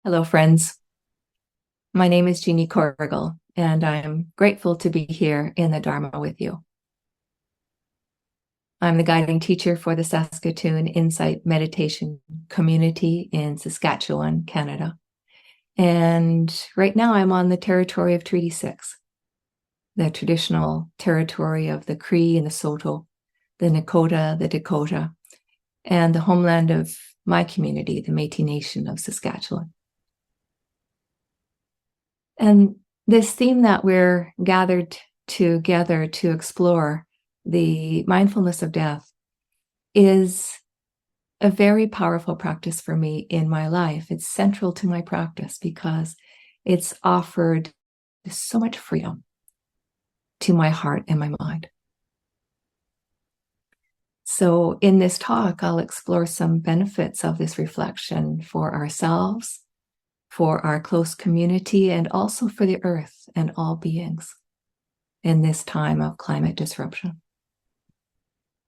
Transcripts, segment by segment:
Hello, friends. My name is Jeanne Corrigal, and I'm grateful to be here in the Dharma with you. I'm the guiding teacher for the Saskatoon Insight Meditation Community in Saskatchewan, Canada. And right now I'm on the territory of Treaty 6, the traditional territory of the Cree and the Saulteaux, the Nakota, the Dakota, and the homeland of my community, the Métis Nation of Saskatchewan. And this theme that we're gathered together to explore, the mindfulness of death, is a very powerful practice for me in my life. It's central to my practice because it's offered so much freedom to my heart and my mind. So in this talk, I'll explore some benefits of this reflection for ourselves, for our close community, and also for the earth and all beings in this time of climate disruption.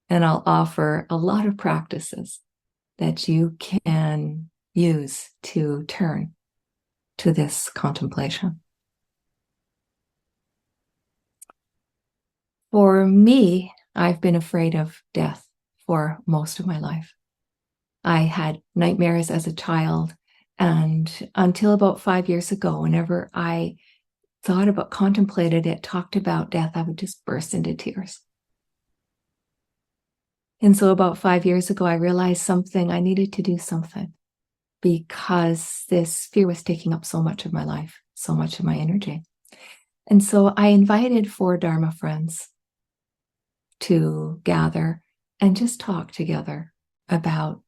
And I'll offer a lot of practices that you can use to turn to this contemplation. For me, I've been afraid of death for most of my life. I had nightmares as a child, and until about 5 years ago, whenever I thought about, contemplated it, talked about death, I would just burst into tears. And so about 5 years ago, I realized I needed to do something, because this fear was taking up so much of my life, so much of my energy. And so I invited 4 Dharma friends to gather and just talk together about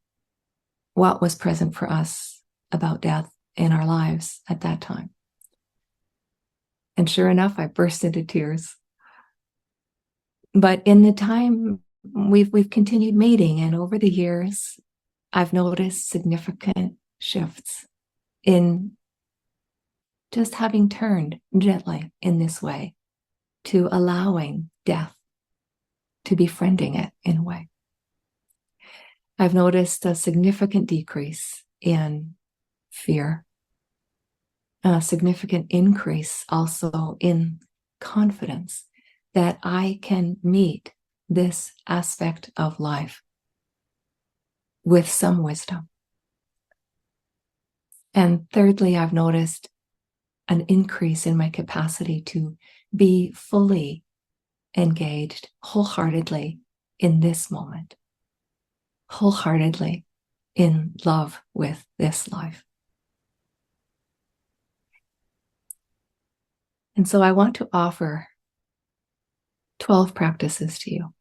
what was present for us about death in our lives at that time. And sure enough, I burst into tears. But in the time we've continued meeting, and over the years, I've noticed significant shifts in just having turned gently in this way to allowing death, to befriending it in a way. I've noticed a significant decrease in fear, a significant increase also in confidence that I can meet this aspect of life with some wisdom. And thirdly, I've noticed an increase in my capacity to be fully engaged wholeheartedly in this moment, wholeheartedly in love with this life. And so I want to offer 12 practices to you,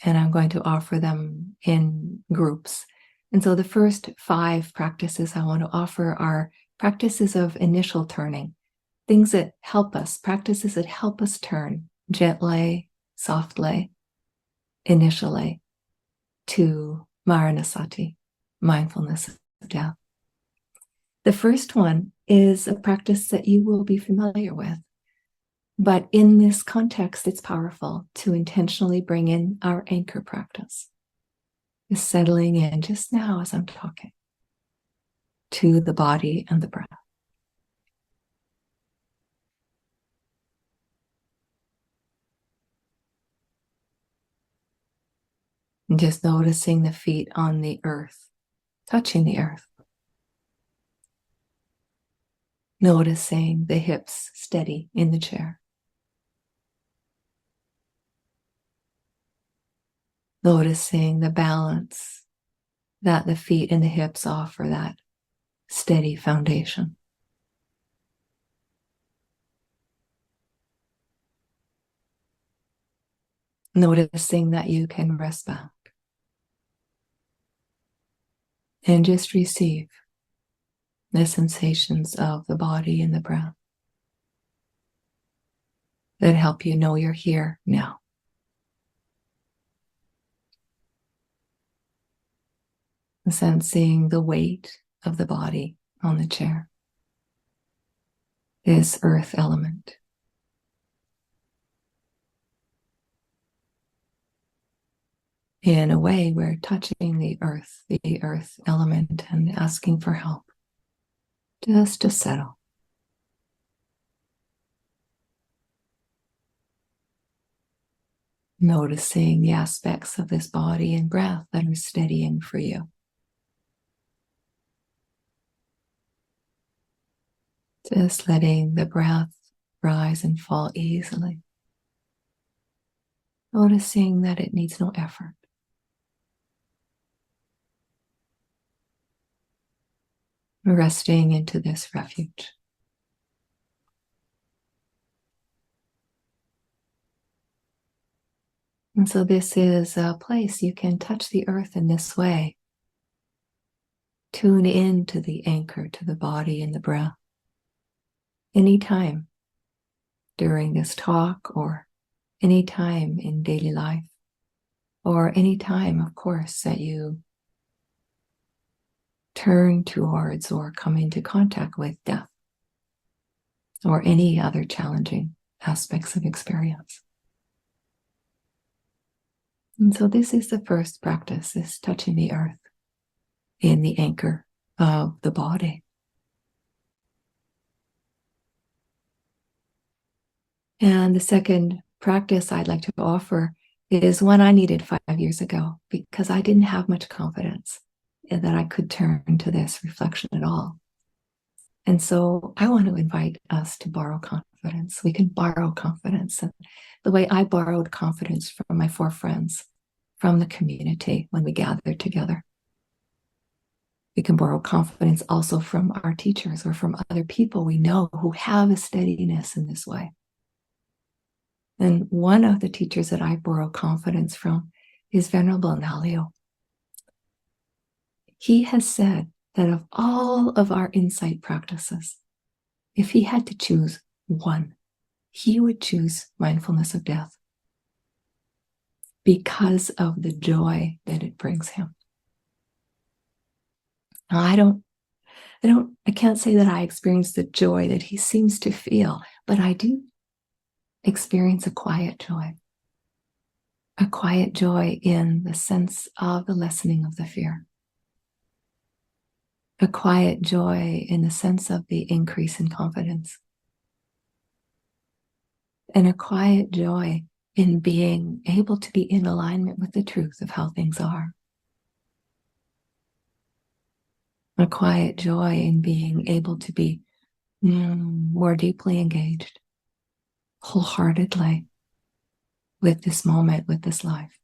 and I'm going to offer them in groups. And so the first 5 practices I want to offer are practices of initial turning, things that help us, practices that help us turn gently, softly, initially to Maranasati, mindfulness of death. The first one is a practice that you will be familiar with, but in this context, it's powerful to intentionally bring in our anchor practice, is settling in just now as I'm talking to the body and the breath. And just noticing the feet on the earth, touching the earth. Noticing the hips steady in the chair. Noticing the balance that the feet and the hips offer, that steady foundation. Noticing that you can rest back and just receive the sensations of the body and the breath that help you know you're here now. Sensing the weight of the body on the chair, this earth element. In a way, we're touching the earth element, and asking for help. just to settle. Noticing the aspects of this body and breath that are steadying for you. Just letting the breath rise and fall easily. Noticing that it needs no effort. Resting into this refuge. And so this is a place you can touch the earth in this way. Tune in to the anchor, to the body and the breath. Anytime during this talk, or anytime in daily life, or any time, of course, that you turn towards or come into contact with death, or any other challenging aspects of experience. And so this is the first practice, is touching the earth in the anchor of the body. And the second practice I'd like to offer is one I needed 5 years ago, because I didn't have much confidence that I could turn to this reflection at all. And so I want to invite us to borrow confidence. We can borrow confidence. And the way I borrowed confidence from my 4 friends from the community when we gathered together. We can borrow confidence also from our teachers or from other people we know who have a steadiness in this way. And one of the teachers that I borrow confidence from is Venerable Mahasi. He has said that of all of our insight practices, if he had to choose one, he would choose mindfulness of death because of the joy that it brings him. Now, I can't say that I experience the joy that he seems to feel, but I do experience a quiet joy in the sense of the lessening of the fear, a quiet joy in the sense of the increase in confidence, and a quiet joy in being able to be in alignment with the truth of how things are. A quiet joy in being able to be more deeply engaged, wholeheartedly with this moment, with this life.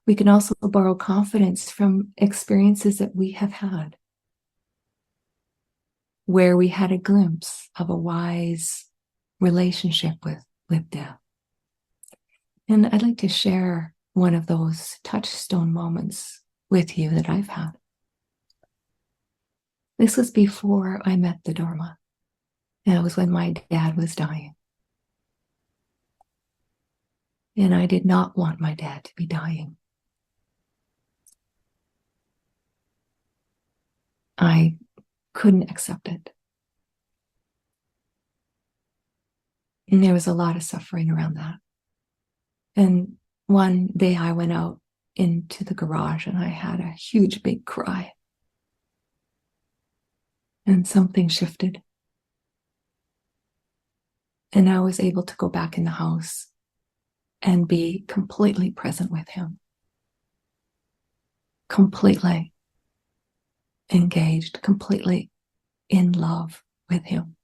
We can also borrow confidence from experiences that we have had, where we had a glimpse of a wise relationship with death. And I'd like to share one of those touchstone moments with you that I've had. This was before I met the Dharma. And it was when my dad was dying. And I did not want my dad to be dying. I couldn't accept it. And there was a lot of suffering around that. And one day I went out into the garage and I had a huge big cry. And something shifted. And I was able to go back in the house and be completely present with him. Completely engaged, completely in love with him.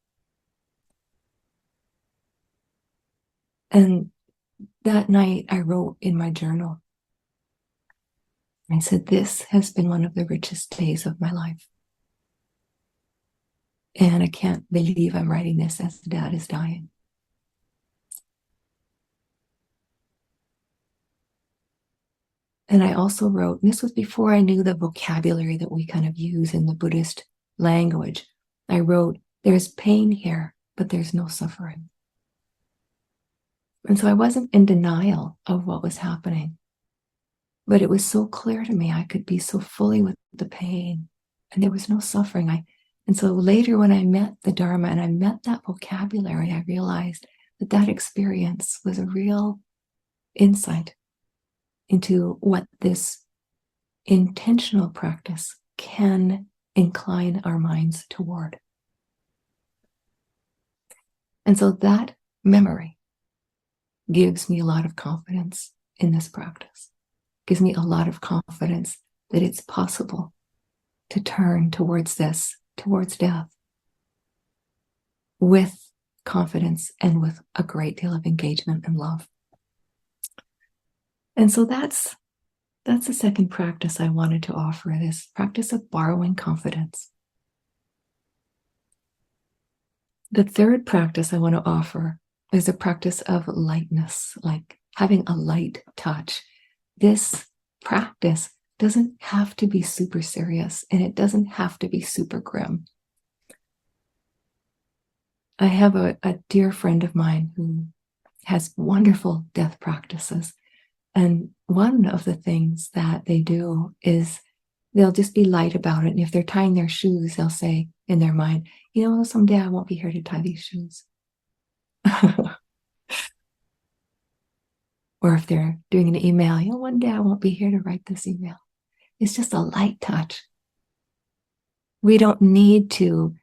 And that night I wrote in my journal, I said, this has been one of the richest days of my life. And I can't believe I'm writing this as Dad is dying. And I also wrote, and this was before I knew the vocabulary that we kind of use in the Buddhist language. I wrote, there's pain here, but there's no suffering. And so I wasn't in denial of what was happening, but it was so clear to me. I could be so fully with the pain and there was no suffering. And so later when I met the Dharma and I met that vocabulary, I realized that that experience was a real insight into what this intentional practice can incline our minds toward. And so that memory gives me a lot of confidence in this practice, gives me a lot of confidence that it's possible to turn towards this, towards death, with confidence and with a great deal of engagement and love. And so that's the second practice I wanted to offer, this practice of borrowing confidence. The third practice I want to offer is a practice of lightness, like having a light touch. This practice doesn't have to be super serious, and it doesn't have to be super grim. I have a dear friend of mine who has wonderful death practices. And one of the things that they do is they'll just be light about it. And if they're tying their shoes, they'll say in their mind, someday I won't be here to tie these shoes. Or if they're doing an email, one day I won't be here to write this email. It's just a light touch. We don't need to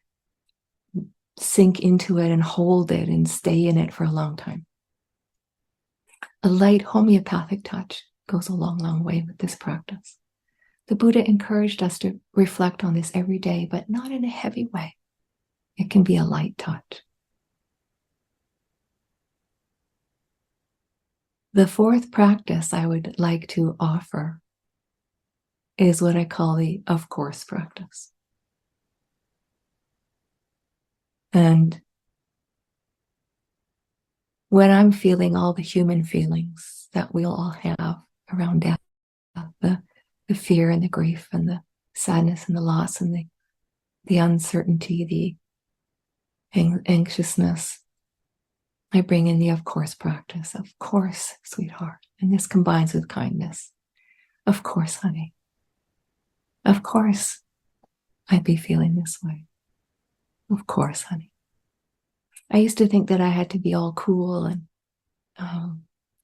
sink into it and hold it and stay in it for a long time. A light homeopathic touch goes a long, long way with this practice. The Buddha encouraged us to reflect on this every day, but not in a heavy way. It can be a light touch. The fourth practice I would like to offer is what I call the of course practice. And when I'm feeling all the human feelings that we'll all have around death, the fear and the grief and the sadness and the loss and the uncertainty, the anxiousness, I bring in the of course practice. Of course, sweetheart. And this combines with kindness. Of course, honey. Of course, I'd be feeling this way. Of course, honey. I used to think that I had to be all cool and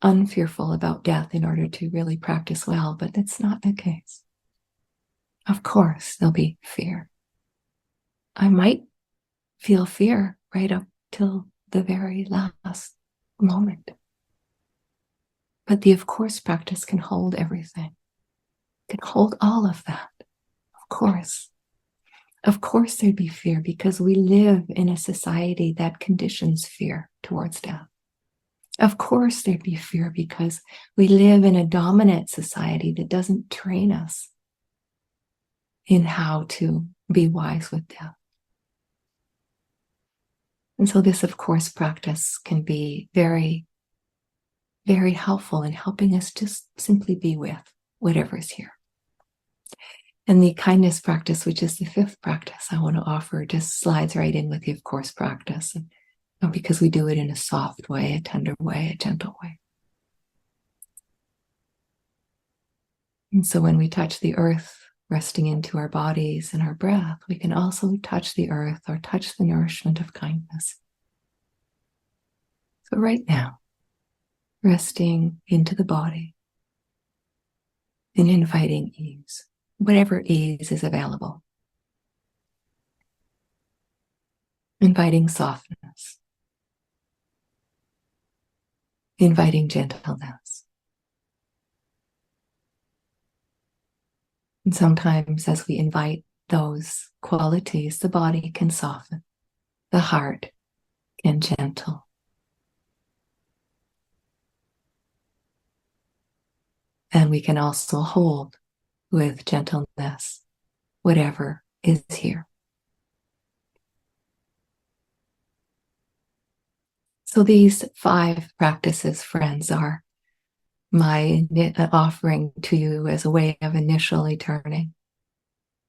unfearful about death in order to really practice well, but that's not the case. Of course, there'll be fear. I might feel fear right up till the very last moment. But the of course practice can hold everything. It can hold all of that. Of course. Of course there'd be fear because we live in a society that conditions fear towards death. Of course there'd be fear because we live in a dominant society that doesn't train us in how to be wise with death. And so this, of course, practice can be very, very helpful in helping us just simply be with whatever is here. And the kindness practice, which is the fifth practice I want to offer, just slides right in with the of course practice. And because we do it in a soft way, a tender way, a gentle way. And so when we touch the earth, resting into our bodies and our breath, we can also touch the earth or touch the nourishment of kindness. So right now, resting into the body and inviting ease, whatever ease is available. Inviting softness. Inviting gentleness. And sometimes as we invite those qualities, the body can soften, the heart can gentle. And we can also hold with gentleness whatever is here. So these 5 practices, friends, are my offering to you as a way of initially turning,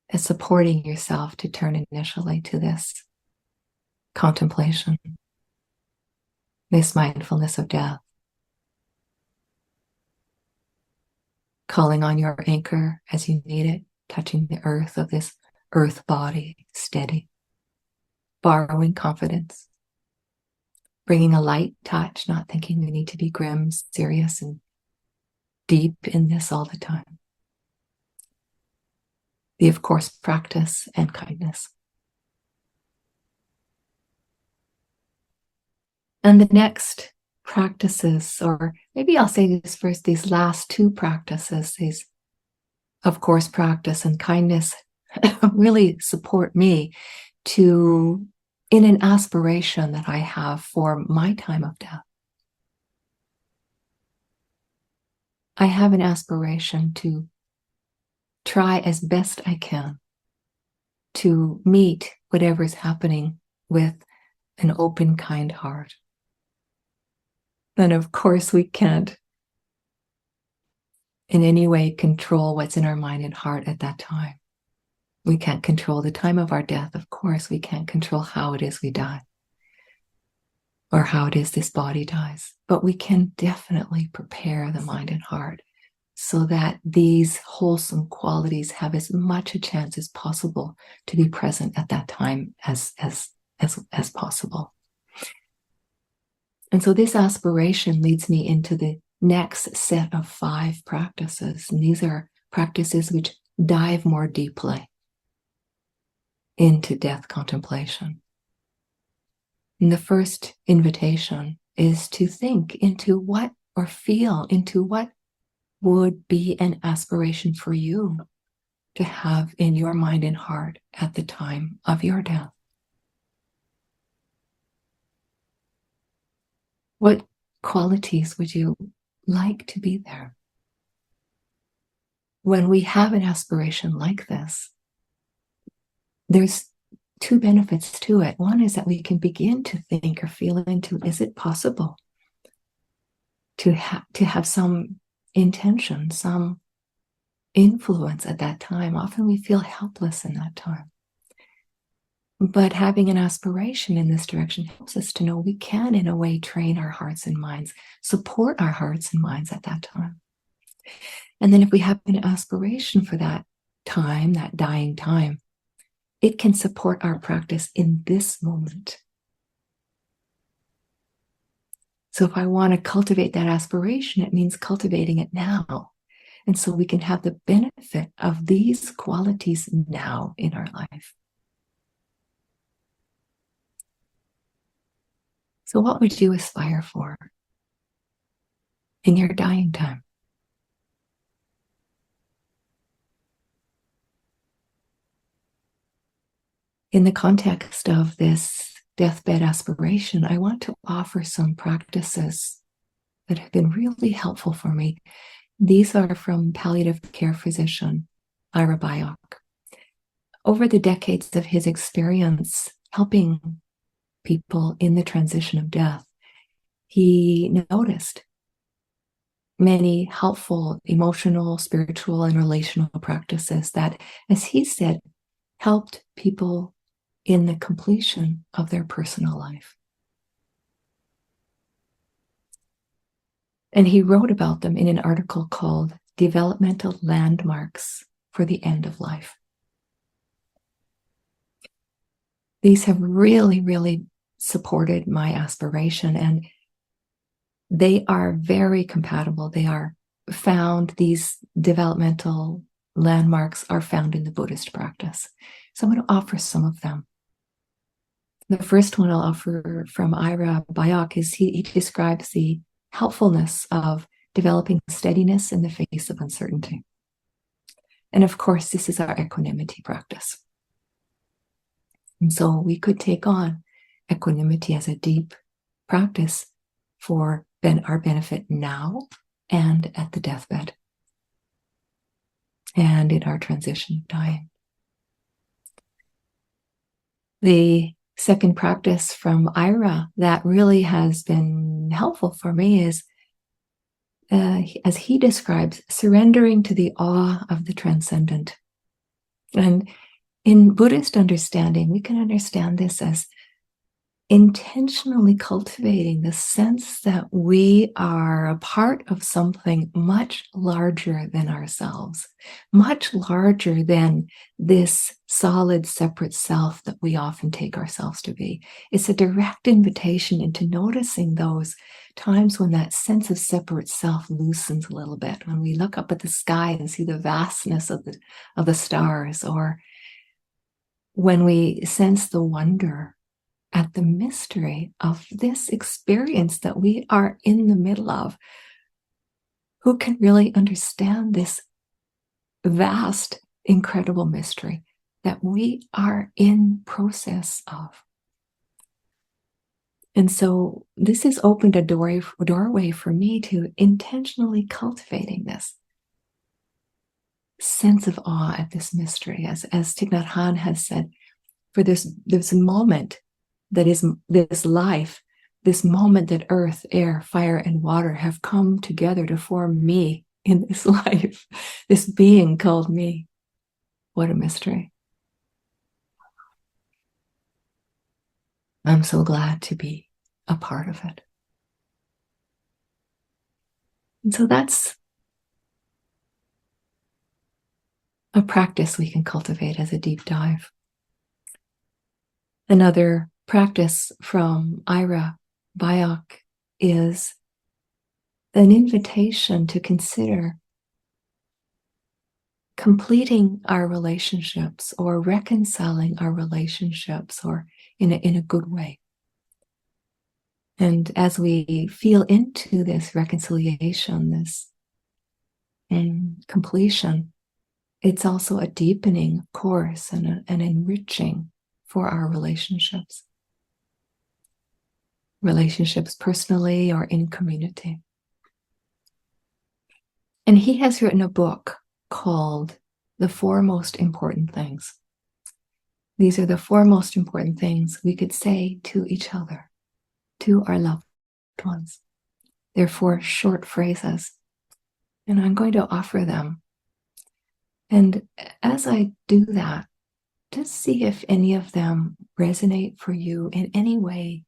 as supporting yourself to turn initially to this contemplation, this mindfulness of death, calling on your anchor as you need it, touching the earth of this earth body, steady, borrowing confidence, bringing a light touch, not thinking we need to be grim, serious, and deep in this all the time. the of course practice, and kindness. And the next practices, or maybe I'll say this first, these last two practices, these of course practice and kindness, really support me in an aspiration that I have for my time of death. I have an aspiration to try as best I can to meet whatever is happening with an open, kind heart. And of course, we can't in any way control what's in our mind and heart at that time. We can't control the time of our death. Of course, we can't control how it is we die or how it is this body dies. But we can definitely prepare the mind and heart so that these wholesome qualities have as much a chance as possible to be present at that time as possible. And so this aspiration leads me into the next set of 5 practices. And these are practices which dive more deeply into death contemplation. And the first invitation is to think into what, or feel into what would be an aspiration for you to have in your mind and heart at the time of your death. What qualities would you like to be there? When we have an aspiration like this, there's 2 benefits to it. One is that we can begin to think or feel into, is it possible to have some intention, some influence at that time? Often we feel helpless in that time. But having an aspiration in this direction helps us to know we can, in a way, train our hearts and minds, support our hearts and minds at that time. And then if we have an aspiration for that time, that dying time, it can support our practice in this moment. So if I want to cultivate that aspiration, it means cultivating it now. And so we can have the benefit of these qualities now in our life. So what would you aspire for in your dying time? In the context of this deathbed aspiration, I want to offer some practices that have been really helpful for me. These are from palliative care physician Ira Byock. Over the decades of his experience helping people in the transition of death, he noticed many helpful emotional, spiritual, and relational practices that, as he said, helped people in the completion of their personal life. And he wrote about them in an article called Developmental Landmarks for the End of Life. These have really, really supported my aspiration, and they are very compatible. They are found, these developmental landmarks are found in the Buddhist practice. So I'm going to offer some of them. The first one I'll offer from Ira Byock is he describes the helpfulness of developing steadiness in the face of uncertainty. And of course, this is our equanimity practice. And so we could take on equanimity as a deep practice for our benefit now and at the deathbed and in our transition of dying. The second practice from Ira that really has been helpful for me is, as he describes, surrendering to the awe of the transcendent. And in Buddhist understanding, we can understand this as intentionally cultivating the sense that we are a part of something much larger than ourselves, much larger than this solid, separate self that we often take ourselves to be. It's a direct invitation into noticing those times when that sense of separate self loosens a little bit, when we look up at the sky and see the vastness of the stars, or when we sense the wonder at the mystery of this experience that we are in the middle of. Who can really understand this vast, incredible mystery that we are in process of? And so this has opened a doorway for me to intentionally cultivating this sense of awe at this mystery. As Thich Nhat Hanh has said, for this moment that is this life, this moment that earth, air, fire, and water have come together to form me in this life, this being called me. What a mystery. I'm so glad to be a part of it. And so that's a practice we can cultivate as a deep dive. Another practice from Ira Byock is an invitation to consider completing our relationships or reconciling our relationships, or in a good way. And as we feel into this reconciliation, this completion, it's also a deepening, of course, and an enriching for our relationships personally or in community. And he has written a book called The Four Most Important Things. These are the four most important things we could say to each other, to our loved ones. They're four short phrases, and I'm going to offer them. And as I do that, just see if any of them resonate for you in any way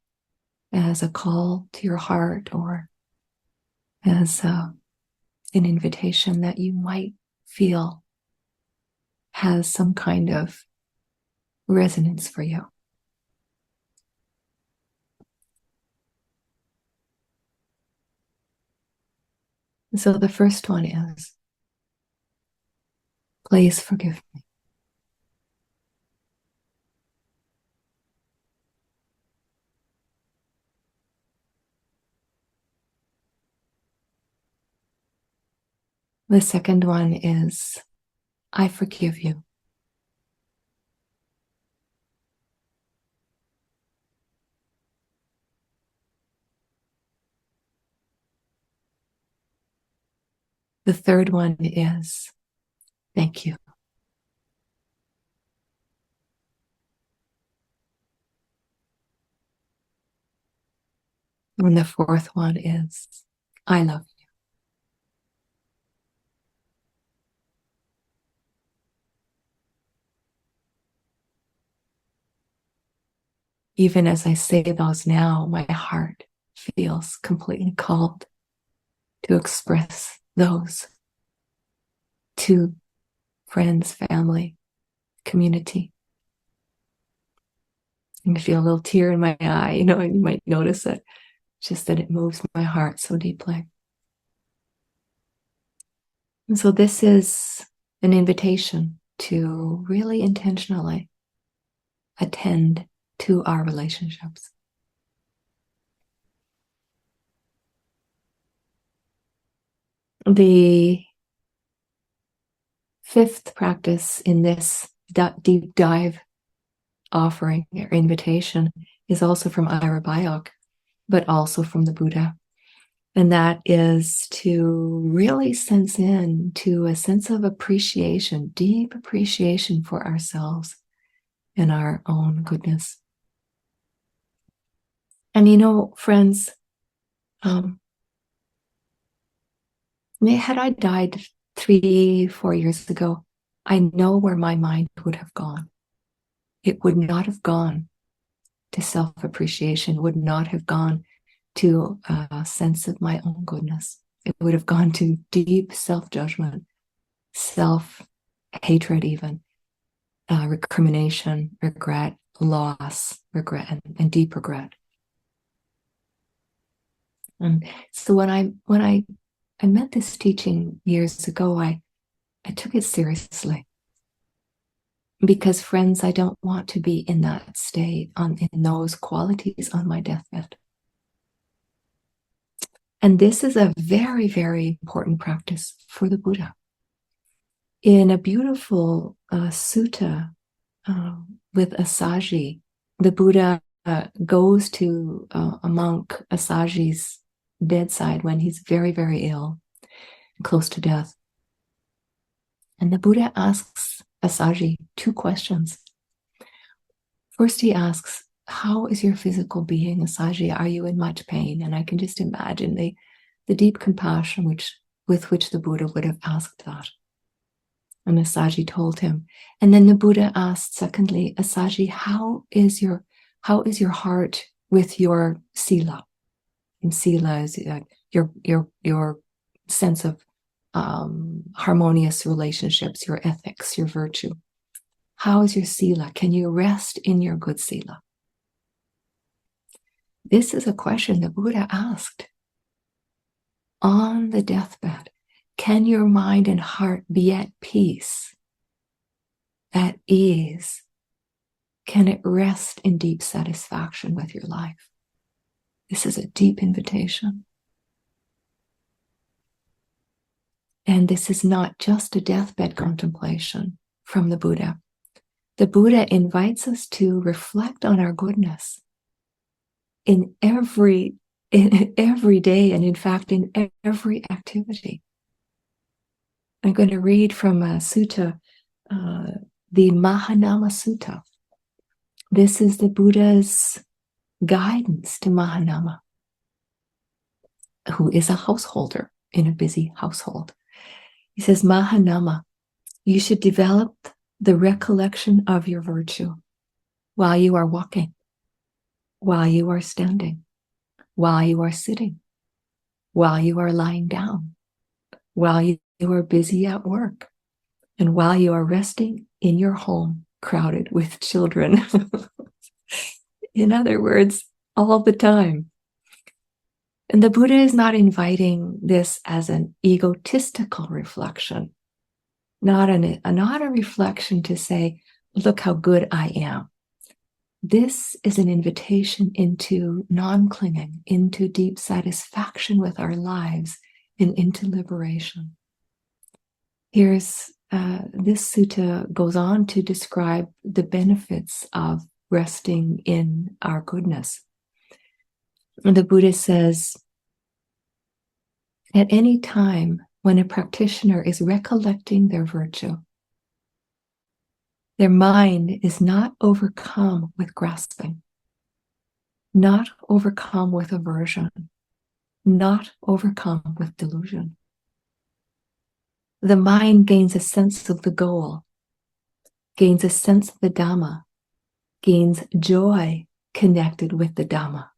as a call to your heart, or as an invitation that you might feel has some kind of resonance for you. So the first one is, please forgive me. The second one is, I forgive you. The third one is, thank you. And the fourth one is, I love you. Even as I say those now, my heart feels completely called to express those to friends, family, community. And I feel a little tear in my eye, and you might notice it, just that it moves my heart so deeply. And so this is an invitation to really intentionally attend to our relationships. The fifth practice in this deep dive offering or invitation is also from Ira Byock, but also from the Buddha. And that is to really sense in to a sense of appreciation, deep appreciation for ourselves and our own goodness. And friends, had I died 3-4 years ago, I know where my mind would have gone. It would not have gone to self-appreciation would not have gone to a sense of my own goodness. It would have gone to deep self-judgment, self-hatred even, recrimination, regret, loss, regret, and deep regret. And so when I met this teaching years ago, I took it seriously. Because, friends, I don't want to be in that state, in those qualities on my deathbed. And this is a very, very important practice for the Buddha. In a beautiful sutta with Assaji, the Buddha goes to a monk, Assaji's bedside when he's very, very ill, close to death. And the Buddha asks Assaji 2 questions. First, he asks, how is your physical being, Assaji? Are you in much pain? And I can just imagine the deep compassion with which the Buddha would have asked that. And Assaji told him. And then the Buddha asked, secondly, Assaji, how is your heart with your sila? And sila is your sense of harmonious relationships, your ethics, your virtue. How is your sila? Can you rest in your good sila? This is a question the Buddha asked on the deathbed. Can your mind and heart be at peace, at ease? Can it rest in deep satisfaction with your life? This is a deep invitation. And this is not just a deathbed contemplation from the Buddha. The Buddha invites us to reflect on our goodness in every day, and in fact, in every activity. I'm going to read from a sutta, the Mahanama Sutta. This is the Buddha's guidance to Mahanama, who is a householder in a busy household. He says, Mahanama, you should develop the recollection of your virtue while you are walking, while you are standing, while you are sitting, while you are lying down, while you are busy at work, and while you are resting in your home crowded with children. In other words, all the time. And the Buddha is not inviting this as an egotistical reflection, not a reflection to say, look how good I am. This is an invitation into non-clinging, into deep satisfaction with our lives, and into liberation. Here's this sutta goes on to describe the benefits of resting in our goodness. And the Buddha says, at any time when a practitioner is recollecting their virtue, their mind is not overcome with grasping, not overcome with aversion, not overcome with delusion. The mind gains a sense of the goal, gains a sense of the Dhamma, gains joy connected with the Dhamma.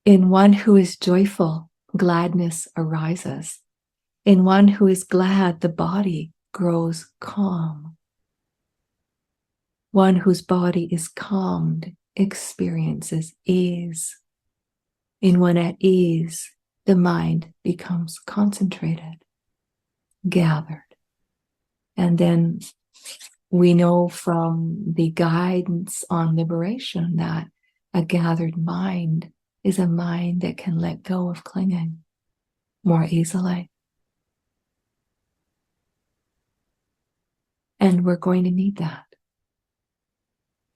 In one who is joyful, gladness arises. In one who is glad, the body grows calm. One whose body is calmed experiences ease. In one at ease, the mind becomes concentrated, gathered. And then we know from the guidance on liberation that a gathered mind is a mind that can let go of clinging more easily. And we're going to need that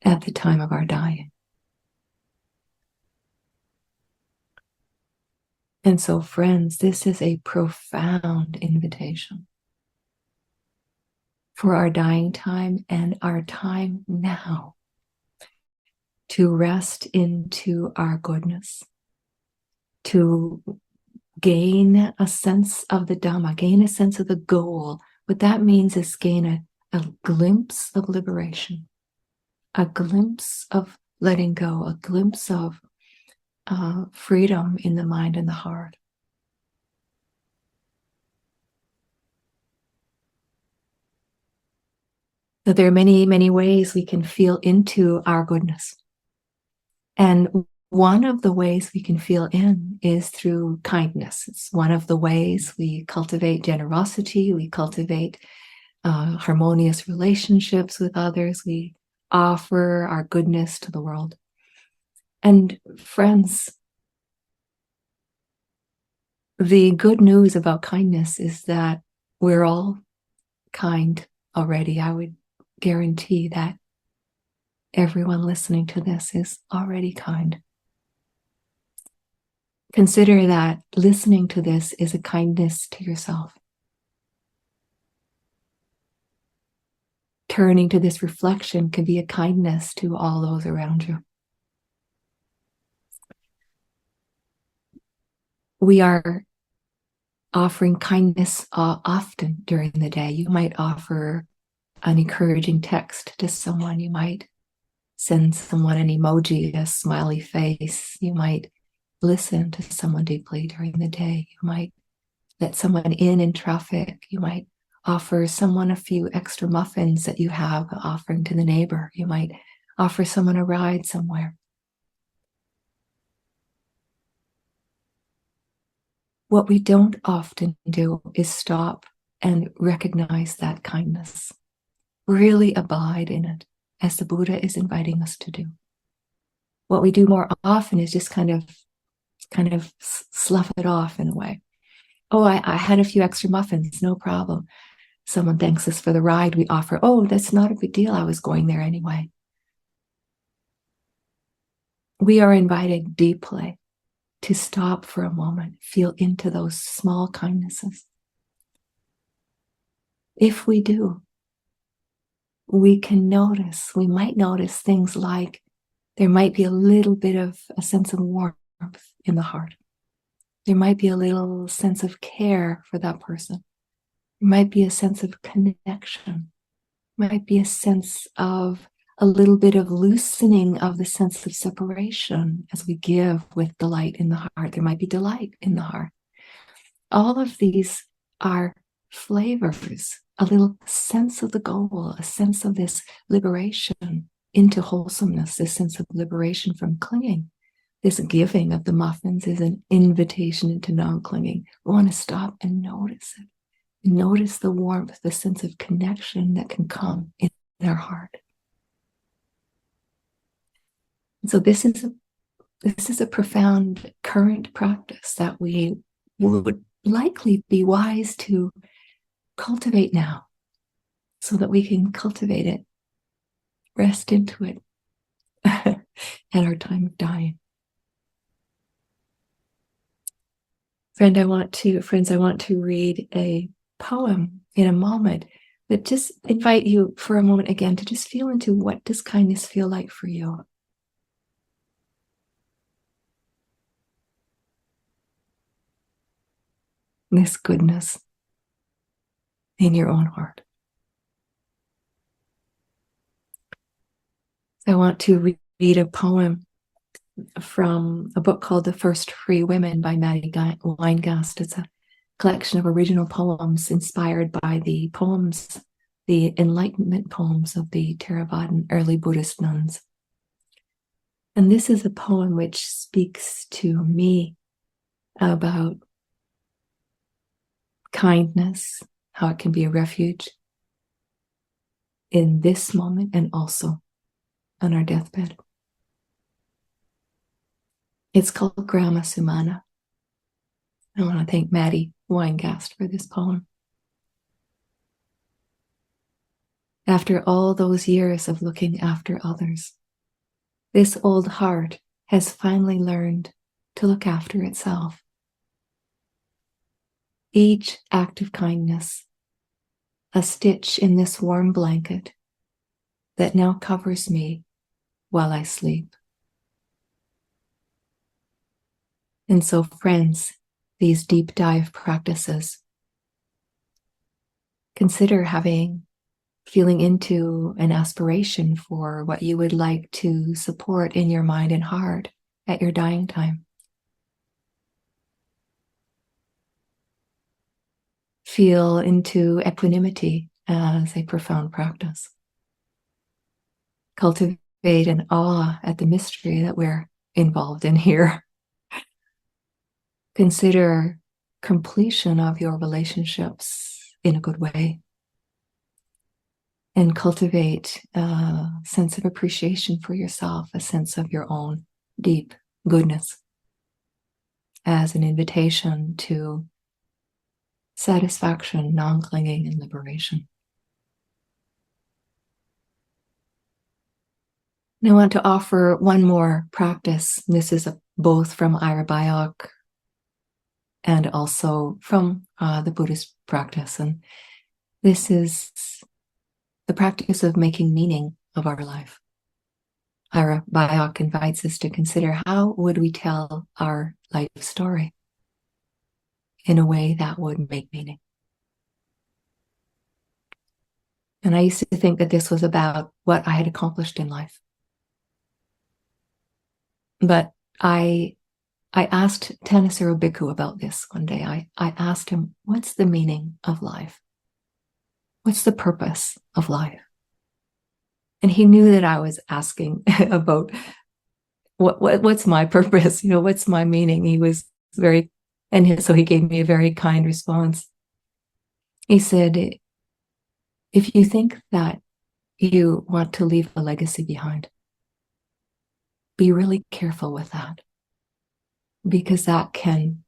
at the time of our dying. And so, friends, this is a profound invitation for our dying time and our time now to rest into our goodness, to gain a sense of the Dhamma, gain a sense of the goal. What that means is gain a glimpse of liberation, a glimpse of letting go, a glimpse of freedom in the mind and the heart. That there are many, many ways we can feel into our goodness. And one of the ways we can feel in is through kindness. It's one of the ways we cultivate generosity, we cultivate harmonious relationships with others, we offer our goodness to the world. And friends, the good news about kindness is that we're all kind already. I would guarantee that everyone listening to this is already kind. Consider that listening to this is a kindness to yourself. Turning to this reflection can be a kindness to all those around you. We are offering kindness often during the day. You might offer an encouraging text to someone. You might send someone an emoji, a smiley face. You might listen to someone deeply during the day. You might let someone in traffic. You might offer someone a few extra muffins that you have, offering to the neighbor. You might offer someone a ride somewhere. What we don't often do is stop and recognize that kindness. Really abide in it, as the Buddha is inviting us to do. What we do more often is just kind of slough it off in a way. Oh, I had a few extra muffins, no problem. Someone thanks us for the ride. We offer, oh, that's not a big deal. I was going there anyway. We are invited deeply to stop for a moment, feel into those small kindnesses. If we do, we might notice things like there might be a little bit of a sense of warmth in the heart. There might be a little sense of care for that person. There might be a sense of connection. Might be a sense of a little bit of loosening of the sense of separation as we give with delight in the heart. There might be delight in the heart. All of these are flavors, a little sense of the goal, a sense of this liberation into wholesomeness, this sense of liberation from clinging. This giving of the muffins is an invitation into non-clinging. We want to stop and notice it. Notice the warmth, the sense of connection that can come in our heart. And so this is a profound current practice that we would likely be wise to cultivate now, so that we can cultivate it, rest into it at our time of dying. Friends, I want to read a poem in a moment, but just invite you for a moment again to just feel into what does kindness feel like for you. This goodness in your own heart. I want to read a poem from a book called The First Free Women by Maddie Weingast. It's a collection of original poems inspired by the Enlightenment poems of the Theravadan early Buddhist nuns. And this is a poem which speaks to me about kindness, how it can be a refuge in this moment and also on our deathbed. It's called Grama Sumana. I want to thank Maddie Weingast for this poem. After all those years of looking after others, this old heart has finally learned to look after itself. Each act of kindness, a stitch in this warm blanket that now covers me while I sleep. And so, friends, these deep dive practices, consider having feeling into an aspiration for what you would like to support in your mind and heart at your dying time. Feel into equanimity as a profound practice. Cultivate an awe at the mystery that we're involved in here. Consider completion of your relationships in a good way. And cultivate a sense of appreciation for yourself, a sense of your own deep goodness as an invitation to satisfaction, non-clinging, and liberation. And I want to offer one more practice. This is both from Ira Byock and also from the Buddhist practice. And this is the practice of making meaning of our life. Ira Byock invites us to consider, how would we tell our life story in a way that would make meaning? And I used to think that this was about what I had accomplished in life. But I asked Thanissaro Bhikkhu about this one day. I asked him, what's the meaning of life? What's the purpose of life? And he knew that I was asking about what's my purpose? What's my meaning? He was so he gave me a very kind response. He said, if you think that you want to leave a legacy behind, be really careful with that, because that can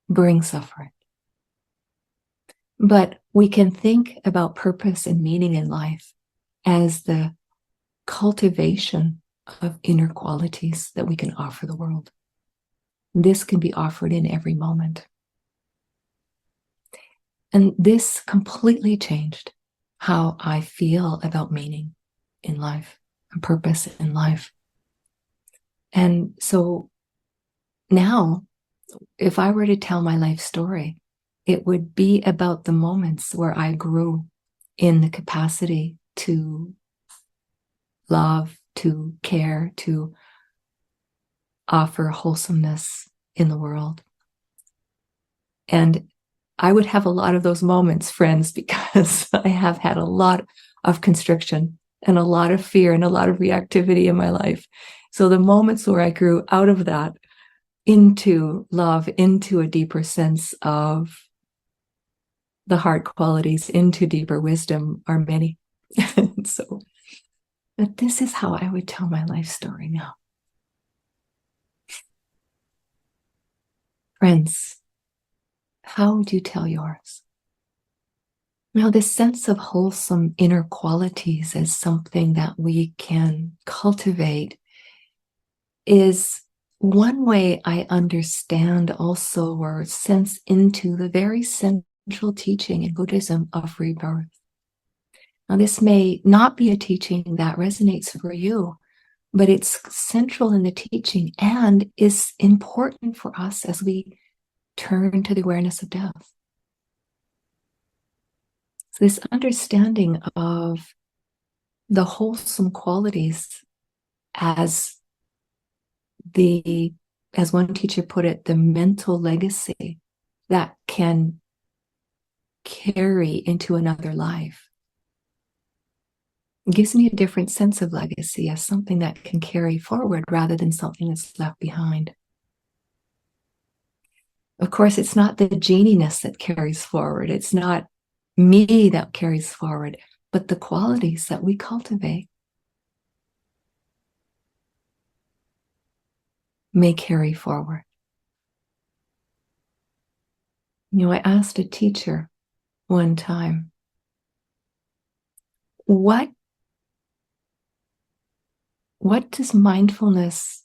bring suffering. But we can think about purpose and meaning in life as the cultivation of inner qualities that we can offer the world. This can be offered in every moment. And this completely changed how I feel about meaning in life and purpose in life. And so now, if I were to tell my life story, it would be about the moments where I grew in the capacity to love, to care, to offer wholesomeness in the world. And I would have a lot of those moments, friends, because I have had a lot of constriction and a lot of fear and a lot of reactivity in my life. So the moments where I grew out of that into love, into a deeper sense of the heart qualities, into deeper wisdom are many. But this is how I would tell my life story now. Friends, how would you tell yours? Now, this sense of wholesome inner qualities is something that we can cultivate, is one way I understand also, or sense into, the very central teaching in Buddhism of rebirth. Now, this may not be a teaching that resonates for you, but it's central in the teaching and is important for us as we turn to the awareness of death. So this understanding of the wholesome qualities as one teacher put it, the mental legacy that can carry into another life. It gives me a different sense of legacy as something that can carry forward rather than something that's left behind. Of course, it's not the geniness that carries forward. It's not me that carries forward, but the qualities that we cultivate may carry forward. I asked a teacher one time, what does mindfulness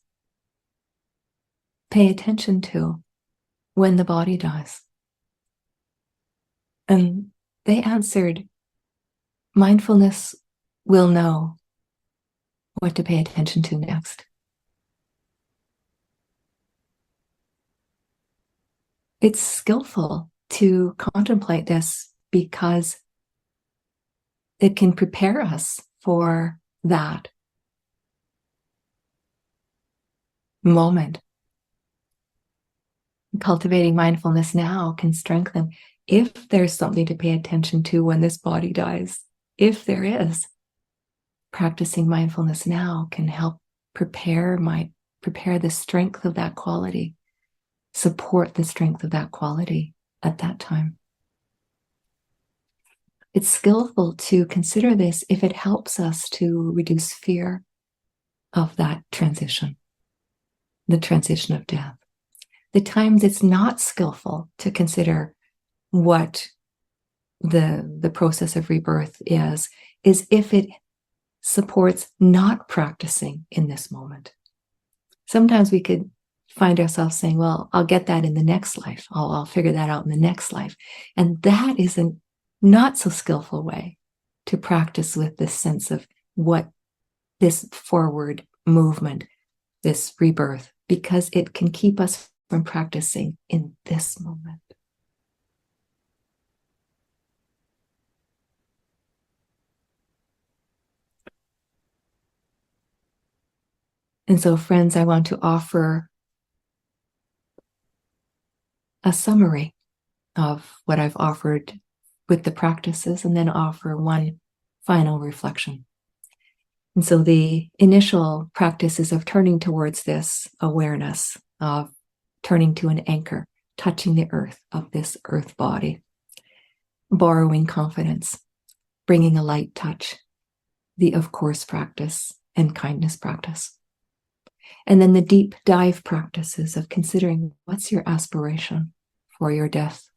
pay attention to when the body dies? And they answered, mindfulness will know what to pay attention to next. It's skillful to contemplate this because it can prepare us for that moment. Cultivating mindfulness now can strengthen if there's something to pay attention to when this body dies. If there is, practicing mindfulness now can help prepare the strength of that quality, support the strength of that quality at that time. It's skillful to consider this if it helps us to reduce fear of that transition, the transition of death. The times it's not skillful to consider what the process of rebirth is if it supports not practicing in this moment. Sometimes we could find ourselves saying, well, I'll get that in the next life. I'll figure that out in the next life. And that is a not so skillful way to practice with this sense of what this forward movement, this rebirth, because it can keep us from practicing in this moment. And so, friends, I want to offer a summary of what I've offered with the practices, and then offer one final reflection. And so the initial practice is of turning towards this awareness, of turning to an anchor, touching the earth of this earth body, borrowing confidence, bringing a light touch, the of course practice, and kindness practice. And then the deep dive practices of considering what's your aspiration for your death,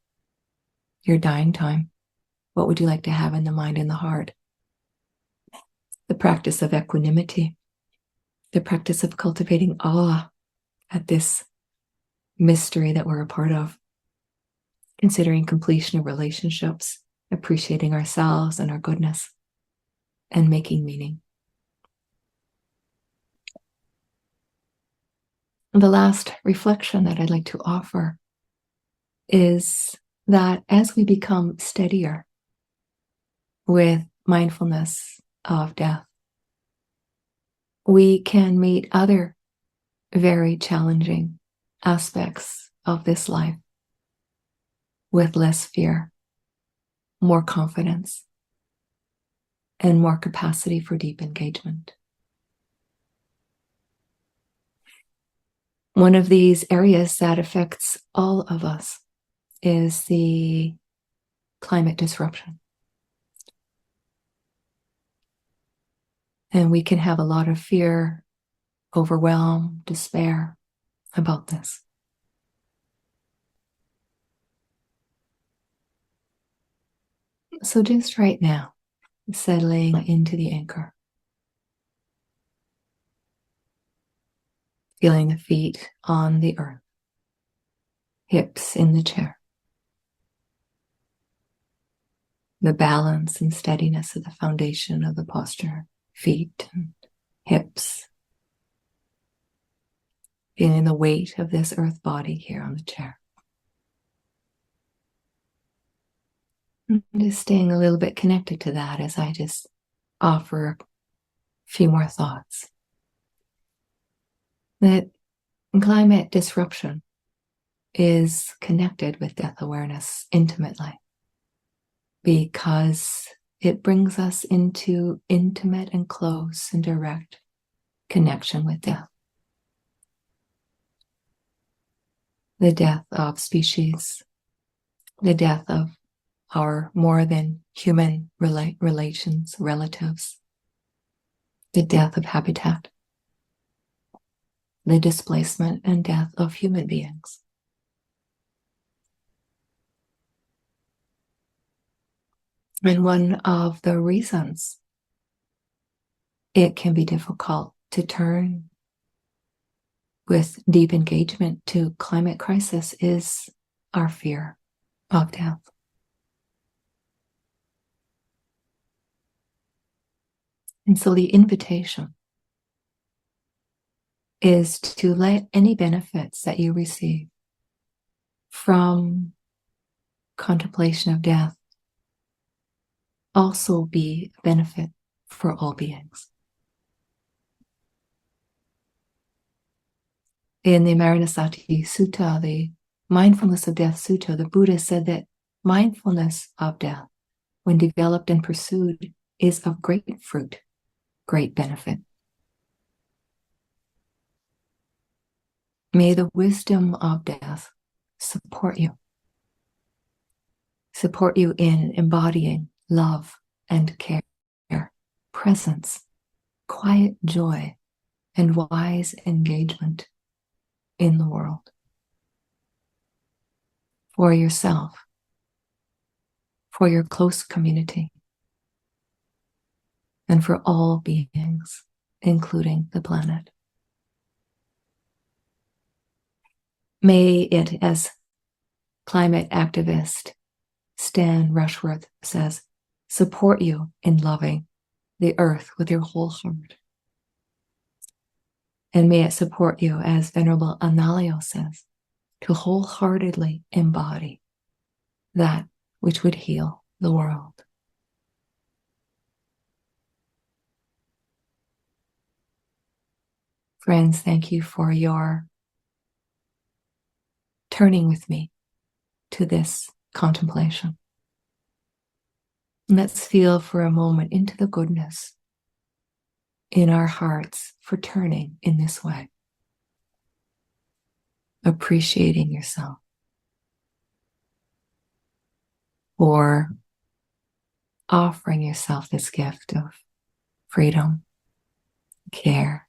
your dying time. What would you like to have in the mind and the heart? The practice of equanimity, the practice of cultivating awe at this mystery that we're a part of, considering completion of relationships, appreciating ourselves and our goodness, and making meaning. And the last reflection that I'd like to offer is that as we become steadier with mindfulness of death, we can meet other very challenging aspects of this life with less fear, more confidence, and more capacity for deep engagement. One of these areas that affects all of us is the climate disruption. And we can have a lot of fear, overwhelm, despair about this. So just right now, settling into the anchor. Feeling the feet on the earth, hips in the chair. The balance and steadiness of the foundation of the posture, feet and hips. Feeling the weight of this earth body here on the chair. And just staying a little bit connected to that as I just offer a few more thoughts. That climate disruption is connected with death awareness intimately because it brings us into intimate and close and direct connection with death. The death of species, the death of our more than human relations, relatives, the death of habitat, the displacement and death of human beings. And one of the reasons it can be difficult to turn with deep engagement to climate crisis is our fear of death. And so the invitation is to let any benefits that you receive from contemplation of death also be a benefit for all beings. In the Maranasati Sutta, the Mindfulness of Death Sutta, the Buddha said that mindfulness of death, when developed and pursued, is of great fruit, great benefit. May the wisdom of death support you in embodying love and care, presence, quiet joy, and wise engagement in the world. For yourself, for your close community, and for all beings, including the planet. May it, as climate activist Stan Rushworth says, support you in loving the earth with your whole heart. And may it support you, as Venerable Analayo says, to wholeheartedly embody that which would heal the world. Friends, thank you for your turning with me to this contemplation. Let's feel for a moment into the goodness in our hearts for turning in this way. Appreciating yourself for offering yourself this gift of freedom, care.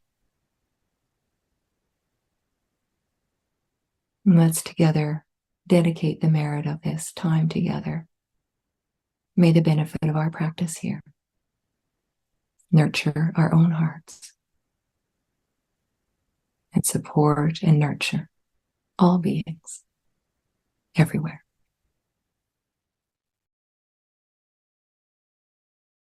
And let's together dedicate the merit of this time together. May the benefit of our practice here nurture our own hearts and support and nurture all beings everywhere.